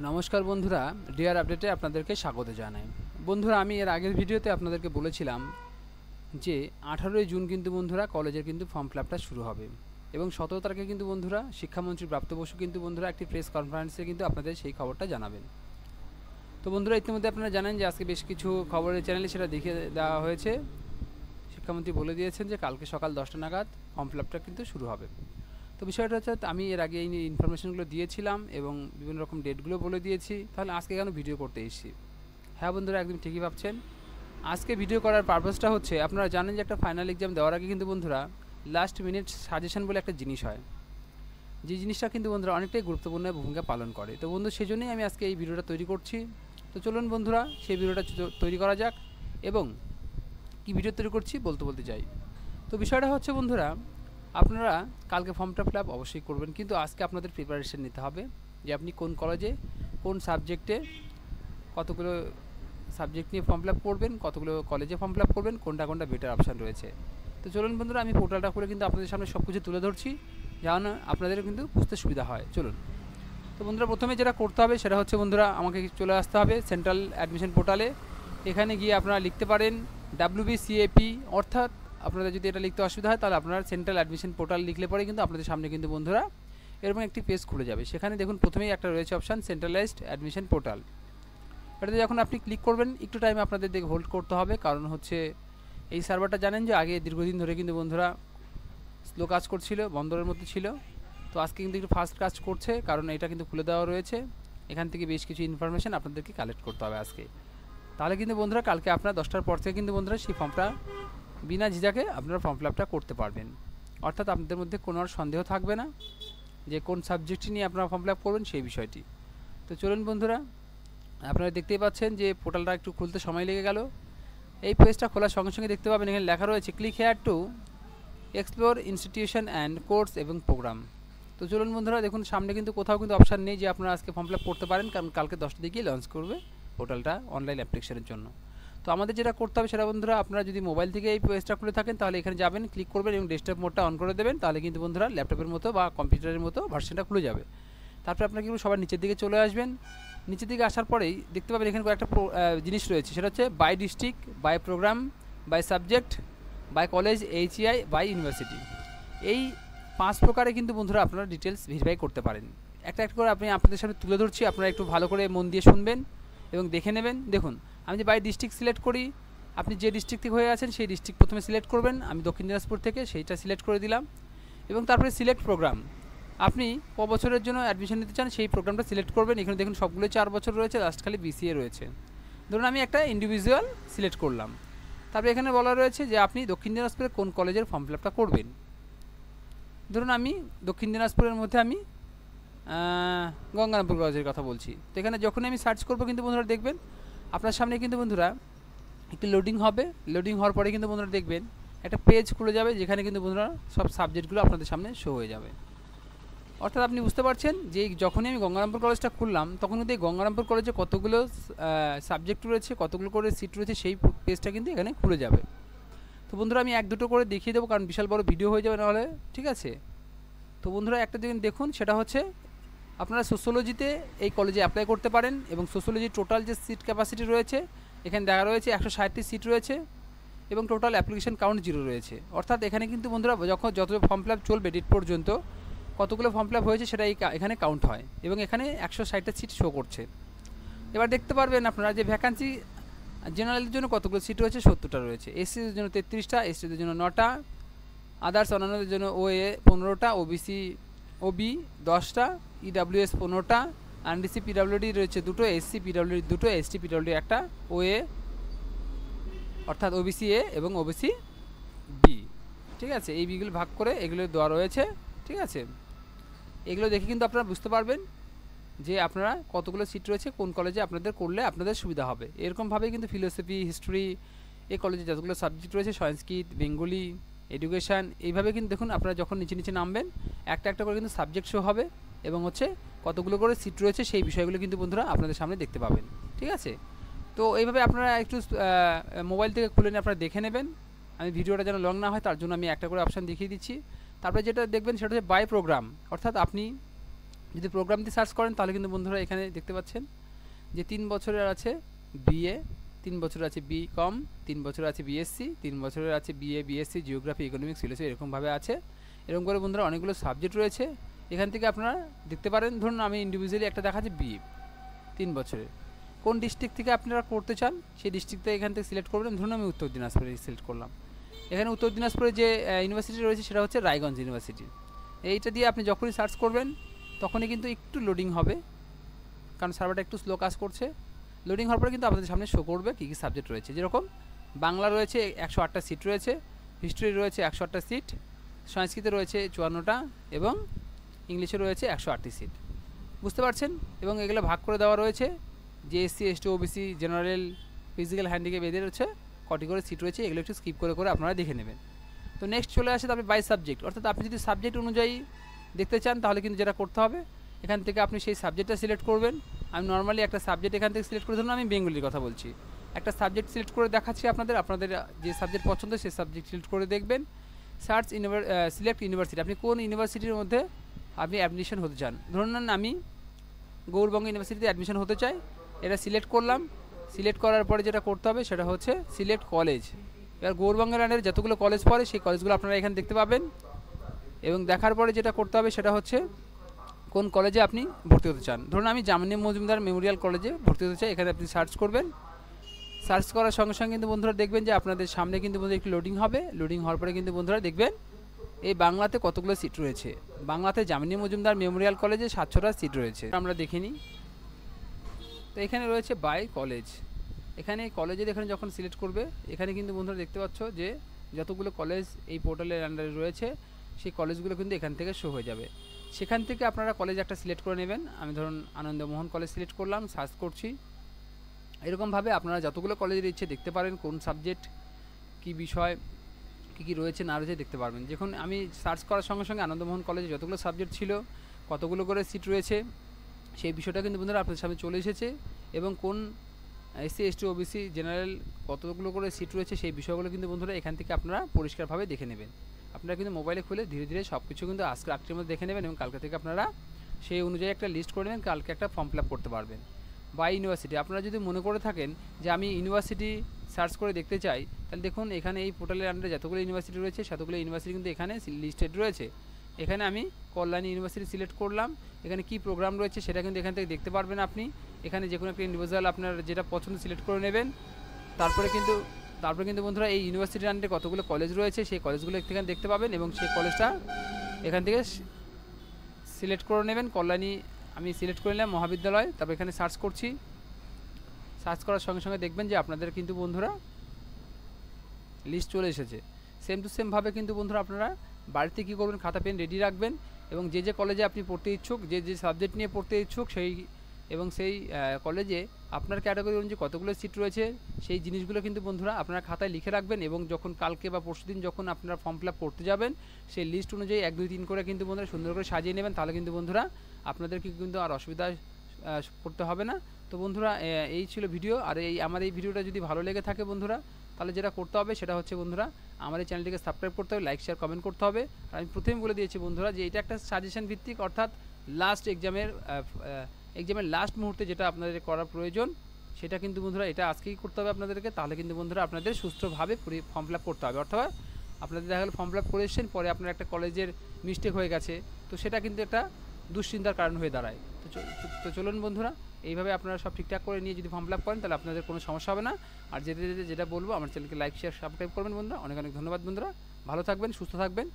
নমস্কার বন্ধুরা, ডিয়ার আপডেটে আপনাদেরকে স্বাগত জানাই। বন্ধুরা, আমি এর আগের ভিডিওতে আপনাদেরকে বলেছিলাম যে 18ই জুন কিন্তু বন্ধুরা কলেজের কিন্তু ফর্ম ফিল-আপটা শুরু হবে এবং 17 তারিখে কিন্তু বন্ধুরা শিক্ষামন্ত্রী প্রাপ্ত বসু কিন্তু বন্ধুরা একটি প্রেস কনফারেন্সে কিন্তু আপনাদের সেই খবরটা জানাবেন। তো বন্ধুরা, ইতিমধ্যে আপনারা জানেন যে আজকে বেশ কিছু খবরের চ্যানেলে সেটা দেখিয়ে দেওয়া হয়েছে। শিক্ষামন্ত্রী বলে দিয়েছেন যে কালকে সকাল 10টা নাগাদ ফর্ম ফিল-আপটা কিন্তু শুরু হবে। তো বিষয়টা হচ্ছে, আমি এর আগে এই ইনফরমেশনগুলো দিয়েছিলাম এবং বিভিন্ন রকম ডেটগুলো বলে দিয়েছি, তাহলে আজকে কেন ভিডিও করতে এসেছি? হ্যাঁ বন্ধুরা, একদম ঠিকই ভাবছেন। আজকে ভিডিও করার পারপাসটা হচ্ছে, আপনারা জানেন যে একটা ফাইনাল এক্সাম দেওয়ার আগে কিন্তু বন্ধুরা লাস্ট মিনিট সাজেশন বলে একটা জিনিস হয়, যে জিনিসটা কিন্তু বন্ধুরা অনেকটাই গুরুত্বপূর্ণ ভূমিকা পালন করে। তো বন্ধু, সেই জন্যই আমি আজকে এই ভিডিওটা তৈরি করছি। তো চলুন বন্ধুরা, সেই ভিডিওটা তৈরি করা যাক এবং কী ভিডিও তৈরি করছি বলতে বলতে যাই। তো বিষয়টা হচ্ছে বন্ধুরা, আপনারা কালকে ফর্মটা ফিল আপ অবশ্যই করবেন, কিন্তু আজকে আপনাদের প্রিপারেশন নিতে হবে যে আপনি কোন কলেজে কোন সাবজেক্টে কতগুলো সাবজেক্ট নিয়ে ফর্ম ফিল আপ করবেন, কতগুলো কলেজে ফর্ম ফিল আপ করবেন, কোনটা কোনটা বেটার অপশান রয়েছে। তো চলুন বন্ধুরা, আমি পোর্টালটা করে কিন্তু আপনাদের সামনে সব কিছু তুলে ধরছি, যেন আপনাদের কিন্তু বুঝতে সুবিধা হয়। চলুন। তো বন্ধুরা, প্রথমে যেটা করতে হবে সেটা হচ্ছে বন্ধুরা, আমাকে চলে আসতে হবে সেন্ট্রাল অ্যাডমিশন পোর্টালে। এখানে গিয়ে আপনারা লিখতে পারেন WBCAP, অর্থাৎ আপনাদের যদি এটা লিখতে অসুবিধা হয় তাহলে আপনারা সেন্ট্রাল অ্যাডমিশন পোর্টাল লিখলে পরে কিন্তু আপনাদের সামনে কিন্তু বন্ধুরা এরকম একটি পেজ খুলে যাবে। সেখানে দেখুন প্রথমেই একটা রয়েছে অপশান সেন্ট্রালাইজড অ্যাডমিশন পোর্টাল। এটাতে যখন আপনি ক্লিক করবেন, একটু টাইম আপনাদের দেখে হোল্ড করতে হবে, কারণ হচ্ছে এই সার্ভারটা জানেন যে আগে দীর্ঘদিন ধরে কিন্তু বন্ধুরা স্লো কাজ করছিল, বন্দরের মধ্যে ছিল। তো আজকে কিন্তু একটু ফাস্ট কাজ করছে, কারণ এটা কিন্তু খুলে দেওয়া রয়েছে। এখান থেকে বেশ কিছু ইনফরমেশান আপনাদেরকে কালেক্ট করতে হবে আজকে। তাহলে কিন্তু বন্ধুরা কালকে আপনার 10টার পর থেকে কিন্তু বন্ধুরা সেই ফর্মটা বিনা ঝিঝাকে আপনারা ফর্ম ফিল আপটা করতে পারবেন। অর্থাৎ আপনাদের মধ্যে কোনো আর সন্দেহ থাকবে না যে কোন সাবজেক্টটি নিয়ে আপনারা ফর্ম ফিল আপ করবেন সেই বিষয়টি। তো চলুন বন্ধুরা, আপনারা দেখতেই পাচ্ছেন যে পোর্টালটা একটু খুলতে সময় লেগে গেল। এই পেজটা খোলার সঙ্গে সঙ্গে দেখতে পাবেন এখানে লেখা রয়েছে click here to explore institution and course এবং প্রোগ্রাম। তো চলুন বন্ধুরা, দেখুন সামনে কিন্তু কোথাও কিন্তু অপশান নেই যে আপনারা আজকে ফর্ম ফিল আপ করতে পারেন, কারণ কালকে 10টার দিকেই লঞ্চ করবে পোর্টালটা অনলাইন অ্যাপ্লিকেশনের জন্য। তো আমাদের যেটা করতে হবে সেটা বন্ধুরা, আপনারা যদি মোবাইল থেকে এই পেজটা খুলে থাকেন তাহলে এখানে যাবেন, ক্লিক করবেন এবং ডেস্কটপ মোডটা অন করে দেবেন, তাহলে কিন্তু বন্ধুরা ল্যাপটপের মতো বা কম্পিউটারের মতো ভার্সনটা খুলে যাবে। তারপরে আপনারা কিন্তু সবার নিচের দিকে চলে আসবেন। নিচের দিকে আসার পরেই দেখতে পাবেন এখানে কয়েকটা জিনিস রয়েছে, সেটা হচ্ছে by district, by program, by subject, by college, HEI, by university. এই 5 প্রকারে কিন্তু বন্ধুরা আপনারা ডিটেলস ভেরিফাই করতে পারেন। একটা একটা করে আপনাদের সামনে তুলে ধরছি, আপনারা একটু ভালো করে মন দিয়ে শুনবেন এবং দেখে নেবেন। দেখুন, আমি যে বাই ডিস্ট্রিক্ট সিলেক্ট করি, আপনি যে ডিস্ট্রিক্ট থেকে হয়ে আছেন সেই ডিস্ট্রিক্ট প্রথমে সিলেক্ট করবেন। আমি দক্ষিণ দিনাজপুর থেকে, সেইটা সিলেক্ট করে দিলাম। এবং তারপরে সিলেক্ট প্রোগ্রাম, আপনি ক বছরের জন্য অ্যাডমিশন নিতে চান সেই প্রোগ্রামটা সিলেক্ট করবেন। এখানে দেখুন সবগুলো 4 বছর রয়েছে, লাস্ট খালি BCA রয়েছে। ধরুন আমি একটা ইন্ডিভিজুয়াল সিলেক্ট করলাম। তারপরে এখানে বলা রয়েছে যে আপনি দক্ষিণ দিনাজপুরে কোন কলেজের ফর্ম ফিল আপটা করবেন। ধরুন আমি দক্ষিণ দিনাজপুরের মধ্যে আমি গঙ্গারামপুর কলেজের কথা বলছি। তো এখানে যখন আমি সার্চ করবো কিন্তু বন্ধুরা দেখবেন আপনার সামনে কিন্তু বন্ধুরা একটি লোডিং হবে। লোডিং হওয়ার পরে কিন্তু বন্ধুরা দেখবেন একটা পেজ খুলে যাবে, যেখানে কিন্তু বন্ধুরা সব সাবজেক্টগুলো আপনাদের সামনে শো হয়ে যাবে। অর্থাৎ আপনি বুঝতে পারছেন যে যখনই আমি গঙ্গারামপুর কলেজটা খুললাম তখন কিন্তু এই গঙ্গারামপুর কলেজে কতগুলো সাবজেক্ট রয়েছে, কতগুলো করে সিট রয়েছে সেই পেজটা কিন্তু এখানে খুলে যাবে। তো বন্ধুরা আমি 1-2টো করে দেখিয়ে দেবো, কারণ বিশাল বড় ভিডিও হয়ে যাবে নাহলে, ঠিক আছে? তো বন্ধুরা একটা দেখুন, সেটা হচ্ছে আপনারা সোশ্যোলজিতে এই কলেজে অ্যাপ্লাই করতে পারেন এবং সোশ্যোলজির টোটাল যে সিট ক্যাপাসিটি রয়েছে এখানে দেখা রয়েছে 160টি সিট রয়েছে এবং টোটাল অ্যাপ্লিকেশন কাউন্ট 0 রয়েছে। অর্থাৎ এখানে কিন্তু বন্ধুরা যত ফর্ম ফিল আপ চলবে ডেট পর্যন্ত কতগুলো ফর্ম ফিল আপ হয়েছে সেটা এখানে কাউন্ট হয় এবং এখানে 160টা সিট শো করছে। এবার দেখতে পারবেন আপনারা যে ভ্যাকান্সি জেনারেলের জন্য কতগুলো সিট রয়েছে, 70টা রয়েছে। এসসিদের জন্য 33টা, এসটিদের জন্য 9টা, আদার্স অন্যান্যদের জন্য OA 15টা, OB 10টা, EWS 15টা, NDC PWD রয়েছে 2টো, SC PWD 2টো, ST PWD 1টা, OA অর্থাৎ OBC A এবং OBC B, ঠিক আছে? এই বিগুলো ভাগ করে এগুলো দেওয়া রয়েছে, ঠিক আছে? এগুলো দেখে কিন্তু আপনারা বুঝতে পারবেন যে আপনারা কতগুলো সিট রয়েছে, কোন কলেজে আপনাদের করলে আপনাদের সুবিধা হবে। এরকমভাবেই কিন্তু ফিলোসফি, হিস্ট্রি, এই কলেজে যতগুলো সাবজেক্ট রয়েছে, সংস্কৃত, বেঙ্গলি, এডুকেশান, এইভাবে কিন্তু দেখুন আপনারা যখন নিচে নিচে নামবেন একটা একটা করে কিন্তু সাবজেক্ট শো হবে এবং হচ্ছে কতগুলো করে সিট রয়েছে সেই বিষয়গুলো কিন্তু বন্ধুরা আপনাদের সামনে দেখতে পাবেন, ঠিক আছে? তো এইভাবে আপনারা একটু মোবাইল থেকে খুলে নিয়ে আপনারা দেখে নেবেন। আমি ভিডিওটা যেন লং না হয় তার জন্য আমি একটা করে অপশান দেখিয়ে দিচ্ছি। তারপরে যেটা দেখবেন সেটা হচ্ছে বাই প্রোগ্রাম, অর্থাৎ আপনি যদি প্রোগ্রাম দিয়ে সার্চ করেন তাহলে কিন্তু বন্ধুরা এখানে দেখতে পাচ্ছেন যে 3 বছরের আছে বিএ, 3 বছরের আছে বিকম, 3 বছরের আছে বিএসসি, 3 বছরের আছে BA BSc geography economics philosophy, এরকমভাবে আছে। এরকম করে বন্ধুরা অনেকগুলো সাবজেক্ট রয়েছে, এখান থেকে আপনারা দেখতে পারেন। ধরুন আমি ইন্ডিভিজুয়ালি একটা দেখাচ্ছি বিএ 3 বছরের, কোন ডিস্ট্রিক্ট থেকে আপনারা করতে চান সেই ডিস্ট্রিক্টটা এখান থেকে সিলেক্ট করবেন। ধরুন আমি উত্তর দিনাজপুরে সিলেক্ট করলাম। এখানে উত্তর দিনাজপুরে যে ইউনিভার্সিটি রয়েছে সেটা হচ্ছে রায়গঞ্জ ইউনিভার্সিটি। এইটা দিয়ে আপনি যখনই সার্চ করবেন তখনই কিন্তু একটু লোডিং হবে, কারণ সার্ভারটা একটু স্লো কাজ করছে। লোডিং হওয়ার পরে কিন্তু আপনাদের সামনে শো করবে কী কী সাবজেক্ট রয়েছে। যেরকম বাংলা রয়েছে 108টা সিট রয়েছে, হিস্ট্রি রয়েছে 108টা সিট, সংস্কৃতে রয়েছে 54টা এবং ইংলিশে রয়েছে 108টি সিট। বুঝতে পারছেন? এবং এগুলো ভাগ করে দেওয়া রয়েছে যে SC ST OBC general physical handicap এদের হচ্ছে কটি করে সিট রয়েছে, এগুলো একটু স্কিপ করে করে আপনারা দেখে নেবেন। তো নেক্সট চলে আসে তারপরে বাই সাবজেক্ট, অর্থাৎ আপনি যদি সাবজেক্ট অনুযায়ী দেখতে চান তাহলে কিন্তু যেটা করতে হবে এখান থেকে আপনি সেই সাবজেক্টটা সিলেক্ট করবেন। আমি নর্মালি একটা সাবজেক্ট এখান থেকে সিলেক্ট করে, ধরুন আমি বেঙ্গলির কথা বলছি, একটা সাবজেক্ট সিলেক্ট করে দেখাচ্ছি আপনাদের যে সাবজেক্ট পছন্দ সেই সাবজেক্ট সিলেক্ট করে দেখবেন। সার্চ সিলেক্ট ইউনিভার্সিটি, আপনি কোন ইউনিভার্সিটির মধ্যে আপনি অ্যাডমিশন হতে চান। ধরুন আমি গৌড়বঙ্গ ইউনিভার্সিটিতে অ্যাডমিশন হতে চাই, এটা সিলেক্ট করলাম। সিলেক্ট করার পরে যেটা করতে হবে সেটা হচ্ছে সিলেক্ট কলেজ। এবার গৌড়বঙ্গের আন্ডারে যতগুলো কলেজ পড়ে সেই কলেজগুলো আপনারা এখানে দেখতে পাবেন, এবং দেখার পরে যেটা করতে হবে সেটা হচ্ছে কোন কলেজে আপনি ভর্তি হতে চান। ধরুন আমি জামিনী মজুমদার মেমোরিয়াল কলেজে ভর্তি হতে চাই, এখানে আপনি সার্চ করবেন। সার্চ করার সঙ্গে সঙ্গে কিন্তু বন্ধুরা দেখবেন যে আপনাদের সামনে কিন্তু বন্ধুরা একটু লোডিং হবে। লোডিং হওয়ার পরে কিন্তু বন্ধুরা দেখবেন এই বাংলাতে কতগুলো সিট রয়েছে। বাংলাতে জামিনী মজুমদার মেমোরিয়াল কলেজে 700টা সিট রয়েছে, আমরা দেখে নিই। তো এখানে রয়েছে বাই কলেজ, এখানে কলেজের এখানে যখন সিলেক্ট করবে এখানে কিন্তু বন্ধুরা দেখতে পাচ্ছ যে যতগুলো কলেজ এই পোর্টালের আন্ডারে রয়েছে সেই কলেজগুলো কিন্তু এখান থেকে শো হয়ে যাবে। সেখান থেকে আপনারা কলেজ একটা সিলেক্ট করে নেবেন। আমি ধরুন আনন্দমোহন কলেজ সিলেক্ট করলাম, সার্চ করছি। এরকমভাবে আপনারা যতগুলো কলেজের ইচ্ছে দেখতে পারেন, কোন সাবজেক্ট কী বিষয় কী রয়েছে না রয়েছে দেখতে পারবেন। যখন আমি সার্চ করার সঙ্গে সঙ্গে আনন্দমোহন কলেজে যতগুলো সাবজেক্ট ছিল, কতগুলো করে সিট রয়েছে সেই বিষয়টা কিন্তু বন্ধুরা আপনাদের সামনে চলে এসেছে, এবং কোন এসসি এসটি ওবিসি জেনারেল কতগুলো করে সিট রয়েছে সেই বিষয়গুলো কিন্তু বন্ধুরা এখান থেকে আপনারা পরিষ্কারভাবে দেখে নেবেন। আপনারা কিন্তু মোবাইলে খুলে ধীরে ধীরে সব কিছু কিন্তু আজকে রাত্রির মধ্যে দেখে নেবেন, এবং কালকে থেকে আপনারা সেই অনুযায়ী একটা লিস্ট করে নেবেন, কালকে একটা ফর্ম ফিল আপ করতে পারবেন। বাই ইউনিভার্সিটি, আপনারা যদি মনে করে থাকেন যে আমি ইউনিভার্সিটি সার্চ করে দেখতে চাই, তাহলে দেখুন এখানে এই পোর্টালের আন্ডারে যতগুলো ইউনিভার্সিটি রয়েছে সেতগুলো ইউনিভার্সিটি কিন্তু এখানে লিস্টেড রয়েছে। এখানে আমি কল্যাণী ইউনিভার্সিটি সিলেক্ট করলাম, এখানে কি প্রোগ্রাম রয়েছে সেটা কিন্তু এখান থেকে দেখতে পারবেন আপনি। এখানে যে কোনো একটা ইন্ডিভিজুয়াল আপনার যেটা পছন্দ সিলেক্ট করে নেবেন। তারপরে কিন্তু বন্ধুরা এই ইউনিভার্সিটির আন্ডারে কতগুলো কলেজ রয়েছে সেই কলেজগুলো এখানে দেখতে পাবেন, এবং সেই কলেজটা এখান থেকে সিলেক্ট করে নেবেন। কল্যাণী আমি সিলেক্ট করে নিলাম মহাবিদ্যালয়, তারপর এখানে সার্চ করছি। সার্চ করার সঙ্গে সঙ্গে দেখবেন যে আপনাদের কিন্তু বন্ধুরা লিস্ট চলে এসেছে। সেম টু সেমভাবে কিন্তু বন্ধুরা আপনারা বাড়িতে কী করবেন, খাতা পেন রেডি রাখবেন, এবং যে কলেজে আপনি পড়তে ইচ্ছুক, যে সাবজেক্ট নিয়ে পড়তে ইচ্ছুক সেই কলেজে আপনার ক্যাটাগরি অনুযায়ী কতগুলো সিট রয়েছে সেই জিনিসগুলো কিন্তু বন্ধুরা আপনারা খাতায় লিখে রাখবেন, এবং যখন কালকে বা পরশুদিন যখন আপনারা ফর্ম ফিল আপ করতে যাবেন সেই লিস্ট অনুযায়ী 1 2 3 করে কিন্তু বন্ধুরা সুন্দর করে সাজিয়ে নেবেন। তাহলে কিন্তু বন্ধুরা আপনাদেরকে কিন্তু আর অসুবিধায় পড়তে হবে না। তো বন্ধুরা এই ছিল ভিডিও। আর আমার এই ভিডিওটা যদি ভালো লেগে থাকে বন্ধুরা, তাহলে যেটা করতে হবে সেটা হচ্ছে বন্ধুরা আমার এই চ্যানেলটিকে সাবস্ক্রাইব করতে হবে, লাইক শেয়ার কমেন্ট করতে হবে। আর আমি প্রথমে বলে দিয়েছি বন্ধুরা যে এটা একটা সাজেশন ভিত্তিক, অর্থাৎ লাস্ট এক্সামের লাস্ট মুহূর্তে যেটা আপনাদের করার প্রয়োজন সেটা কিন্তু বন্ধুরা এটা আজকেই করতে হবে আপনাদেরকে। তাহলে কিন্তু বন্ধুরা আপনাদের সুষ্ঠুভাবে ফর্ম ফিল আপ করতে হবে। অর্থাৎ আপনাদের দেখা গেল ফর্ম ফিল আপ করে এসেছেন, পরে আপনার একটা কলেজের মিস্টেক হয়ে গেছে, তো সেটা কিন্তু একটা দুশ্চিন্তার কারণ হয়ে দাঁড়ায়। তো চলুন বন্ধুরা, এইভাবে আপনারা সব ঠিকঠাক করে নিয়ে যদি ফর্ম ফিল আপ করেন তাহলে আপনাদের কোনো সমস্যা হবে না। আর যেটা বলবো আমার চ্যানেলকে লাইক শেয়ার সাবস্ক্রাইব করবেন বন্ধুরা। অনেক অনেক ধন্যবাদ বন্ধুরা, ভালো থাকবেন, সুস্থ থাকবেন।